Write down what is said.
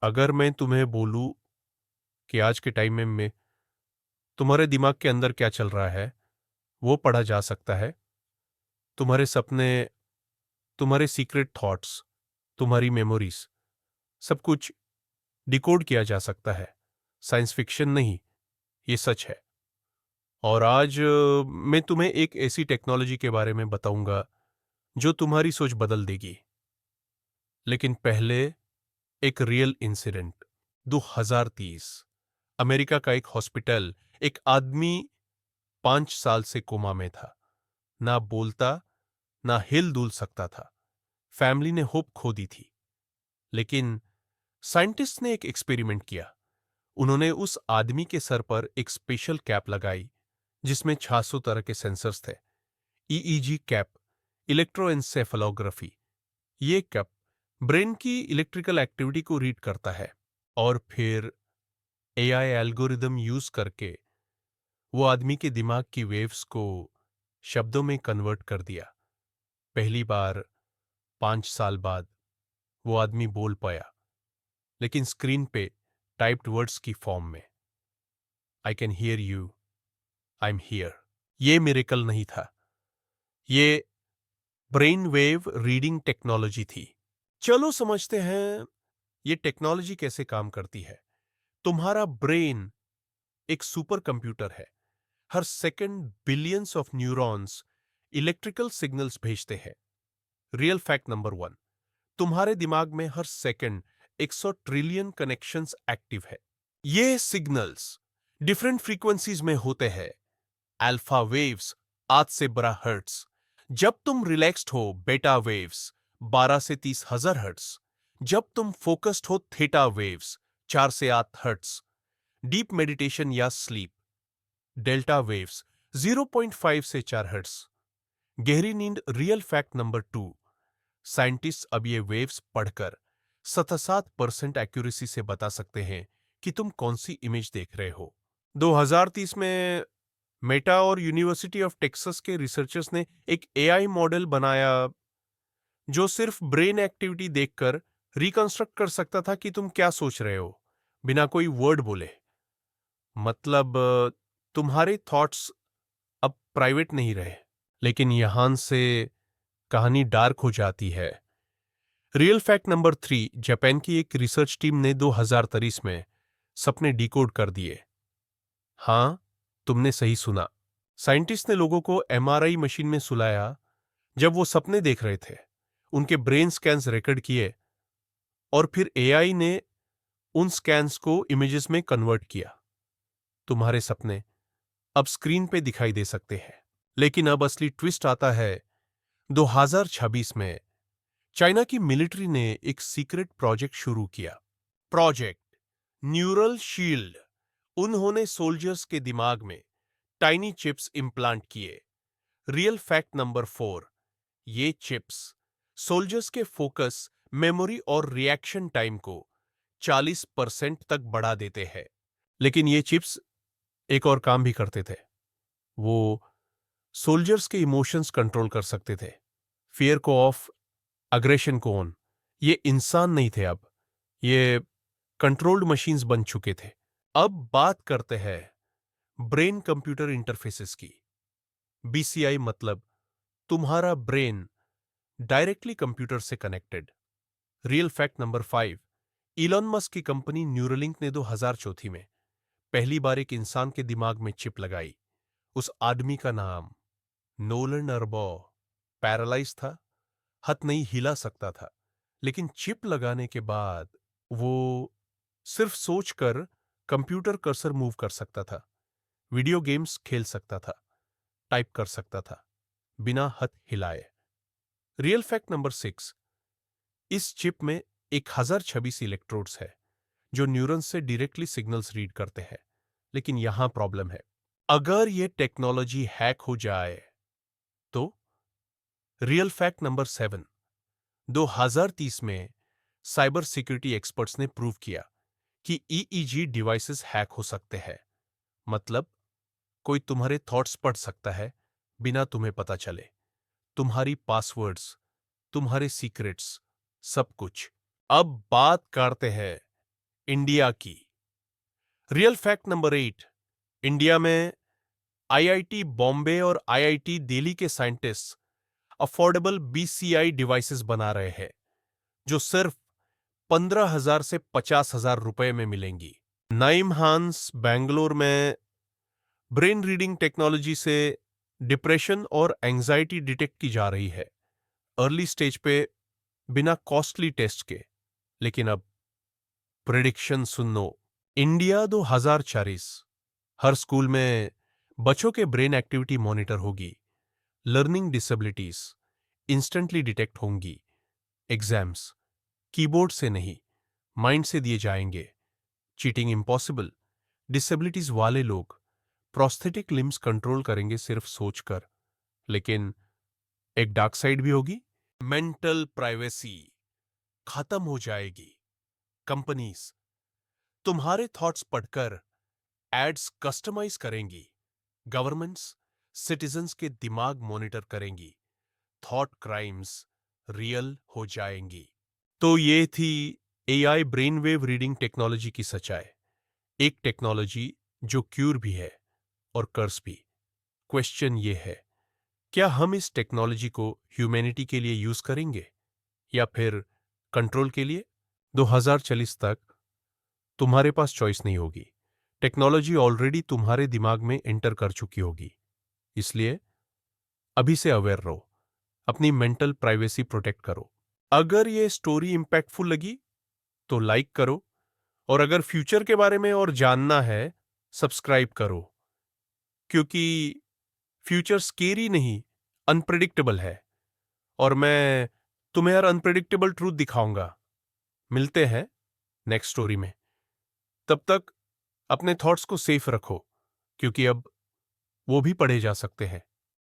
अगर मैं तुम्हें बोलूं कि आज के टाइम में तुम्हारे दिमाग के अंदर क्या चल रहा है, वो पढ़ा जा सकता है। तुम्हारे सपने, तुम्हारे सीक्रेट थॉट्स, तुम्हारी मेमोरीज, सब कुछ डिकोड किया जा सकता है। साइंस फिक्शन नहीं, ये सच है। और आज मैं तुम्हें एक ऐसी टेक्नोलॉजी के बारे में बताऊंगा जो तुम्हारी सोच बदल देगी। लेकिन पहले एक रियल इंसिडेंट। 2030, अमेरिका का एक हॉस्पिटल। एक आदमी 5 साल से कोमा में था। ना बोलता, ना हिल डुल सकता था। फैमिली ने होप खो दी थी। लेकिन साइंटिस्ट ने एक एक्सपेरिमेंट किया। उन्होंने उस आदमी के सर पर एक स्पेशल कैप लगाई जिसमें 600 तरह के सेंसर्स थे। EEG cap, electroencephalography. ये कैप ब्रेन की इलेक्ट्रिकल एक्टिविटी को रीड करता है और फिर एआई एल्गोरिदम यूज करके वो आदमी के दिमाग की वेव्स को शब्दों में कन्वर्ट कर दिया। पहली बार 5 साल बाद वो आदमी बोल पाया, लेकिन स्क्रीन पे टाइप्ड वर्ड्स की फॉर्म में। I can hear you, I am here. ये मिरेकल नहीं था, ये ब्रेन वेव रीडिंग टेक्नोलॉजी थी। चलो समझते हैं ये टेक्नोलॉजी कैसे काम करती है। तुम्हारा ब्रेन एक सुपर कंप्यूटर है। हर second billions of neurons electrical signals भेजते हैं। रियल फैक्ट नंबर 1, तुम्हारे दिमाग में हर सेकंड 100 ट्रिलियन कनेक्शंस एक्टिव है। ये सिग्नल्स डिफरेंट फ्रीक्वेंसीज में होते हैं। अल्फा वेव्स 8 से 12 हर्ट्स। जब तुम रिलैक्स्ड हो, बेटा वेव्स 12 से 30,000 हर्ट्स। जब तुम फोकस्ड हो, थीटा वेव्स 4 से 8 हर्ट्स। डीप मेडिटेशन या स्लीप, डेल्टा वेव्स 0.5 से 4 हर्ट्स। गहरी नींद। रियल फैक्ट नंबर 2, साइंटिस्ट अब ये वेव्स पढ़कर 77% एक्यूरेसी से बता सकते हैं कि तुम कौन सी इमेज देख रहे हो। 2030 में मेटा और यूनिवर्सिटी ऑफ टेक्सास के रिसर्चर्स ने एक एआई मॉडल बनाया जो सिर्फ ब्रेन एक्टिविटी देखकर रिकंस्ट्रक्ट कर सकता था कि तुम क्या सोच रहे हो, बिना कोई वर्ड बोले। मतलब तुम्हारे थॉट्स अब प्राइवेट नहीं रहे। लेकिन यहां से कहानी डार्क हो जाती है। रियल फैक्ट नंबर 3, जापान की एक रिसर्च टीम ने 2023 में सपने डिकोड कर दिए। हां, तुमने सही सुना। साइंटिस्ट ने लोगों को एमआरआई मशीन में सुलाया। जब वो सपने देख रहे थे, उनके ब्रेन स्कैन्स रिकॉर्ड किए और फिर एआई ने उन स्कैन्स को इमेजेस में कन्वर्ट किया। तुम्हारे सपने अब स्क्रीन पे दिखाई दे सकते हैं। लेकिन अब असली ट्विस्ट आता है। 2026 में चाइना की मिलिट्री ने एक सीक्रेट प्रोजेक्ट शुरू किया। Project neural shield. उन्होंने सोल्जर्स के दिमाग में टाइनी चिप्स इंप्लांट किए। रियल फैक्ट नंबर 4, ये चिप्स सोल्जर्स के फोकस, मेमोरी और रिएक्शन टाइम को 40% तक बढ़ा देते हैं। लेकिन ये चिप्स एक और काम भी करते थे। वो सोल्जर्स के इमोशंस कंट्रोल कर सकते थे। फियर को ऑफ, अग्रेशन को ऑन। ये इंसान नहीं थे अब, ये कंट्रोल्ड मशीन्स बन चुके थे। अब बात करते हैं ब्रेन कंप्यूटर इंटरफेसेस की। बीसीआई मतलब तुम्हारा ब्रेन डायरेक्टली कंप्यूटर से connected. Real fact number 5, Elon Musk की कंपनी न्यूरोलिंक ने 2004 में पहली बार एक इंसान के दिमाग में चिप लगाई। उस आदमी का नाम नोलन अर्बो। पैरालाइज था, हाथ नहीं हिला सकता था। लेकिन चिप लगाने के बाद वो सिर्फ सोचकर कंप्यूटर कर्सर मूव कर सकता था, वीडियो गेम्स खेल सकता था, टाइप कर सकता था बिना हाथ हिलाए। रियल फैक्ट नंबर 6, इस चिप में 1026 इलेक्ट्रोड्स है जो न्यूरॉन्स से डायरेक्टली सिग्नल्स रीड करते हैं। लेकिन यहां प्रॉब्लम है। अगर ये टेक्नोलॉजी हैक हो जाए तो। रियल फैक्ट नंबर 7, 2030 में साइबर सिक्योरिटी एक्सपर्ट्स ने प्रूव किया कि ईईजी डिवाइसेस हैक हो सकते हैं। मतलब कोई तुम्हारे थॉट्स पढ़ सकता है बिना तुम्हें पता चले। तुम्हारी पासवर्ड्स, तुम्हारे सीक्रेट्स, सब कुछ। अब बात करते हैं इंडिया की। रियल फैक्ट नंबर 8, इंडिया में आईआईटी बॉम्बे और आईआईटी दिल्ली के साइंटिस्ट अफोर्डेबल बीसीआई डिवाइसेस बना रहे हैं जो सिर्फ 15,000 से 50,000 रुपए में मिलेंगी। नाइम हांस बेंगलोर में ब्रेन रीडिंग टेक्नोलॉजी से डिप्रेशन और एंजाइटी डिटेक्ट की जा रही है, अर्ली स्टेज पे, बिना कॉस्टली टेस्ट के। लेकिन अब प्रिडिक्शन सुनो। इंडिया 2040, हर स्कूल में बच्चों के ब्रेन एक्टिविटी मॉनिटर होगी, लर्निंग डिसेबिलिटीज इंस्टेंटली डिटेक्ट होंगी, एग्जाम्स कीबोर्ड से नहीं माइंड से दिए जाएंगे, चीटिंग इम्पॉसिबल, डिसेबिलिटीज वाले लोग प्रोस्थेटिक लिम्स कंट्रोल करेंगे सिर्फ सोचकर। लेकिन एक डार्क साइड भी होगी, मेंटल प्राइवेसी खत्म हो जाएगी। कंपनीज तुम्हारे थॉट्स पढ़कर एड्स कस्टमाइज करेंगी, गवर्नमेंट्स सिटीजन्स के दिमाग मॉनिटर करेंगी, थॉट क्राइम्स रियल हो जाएंगी। तो ये थी AI brain wave reading technology की सच्चाई। एक टेक्नोलॉजी जो क्यूर भी है और कर्स भी। क्वेश्चन ये है, क्या हम इस टेक्नोलॉजी को ह्यूमैनिटी के लिए यूज करेंगे या फिर कंट्रोल के लिए? 2040 तक तुम्हारे पास चॉइस नहीं होगी। टेक्नोलॉजी ऑलरेडी तुम्हारे दिमाग में एंटर कर चुकी होगी। इसलिए अभी से अवेयर रहो, अपनी मेंटल प्राइवेसी प्रोटेक्ट करो। अगर ये स्टोरी इंपैक्टफुल लगी तो लाइक करो, और अगर फ्यूचर के बारे में और जानना है सब्सक्राइब करो, क्योंकि फ्यूचर स्केरी नहीं, अनप्रेडिक्टेबल है, और मैं तुम्हें हर अनप्रेडिक्टेबल ट्रूथ दिखाऊंगा। मिलते हैं नेक्स्ट स्टोरी में। तब तक अपने थॉट्स को सेफ रखो, क्योंकि अब वो भी पढ़े जा सकते हैं।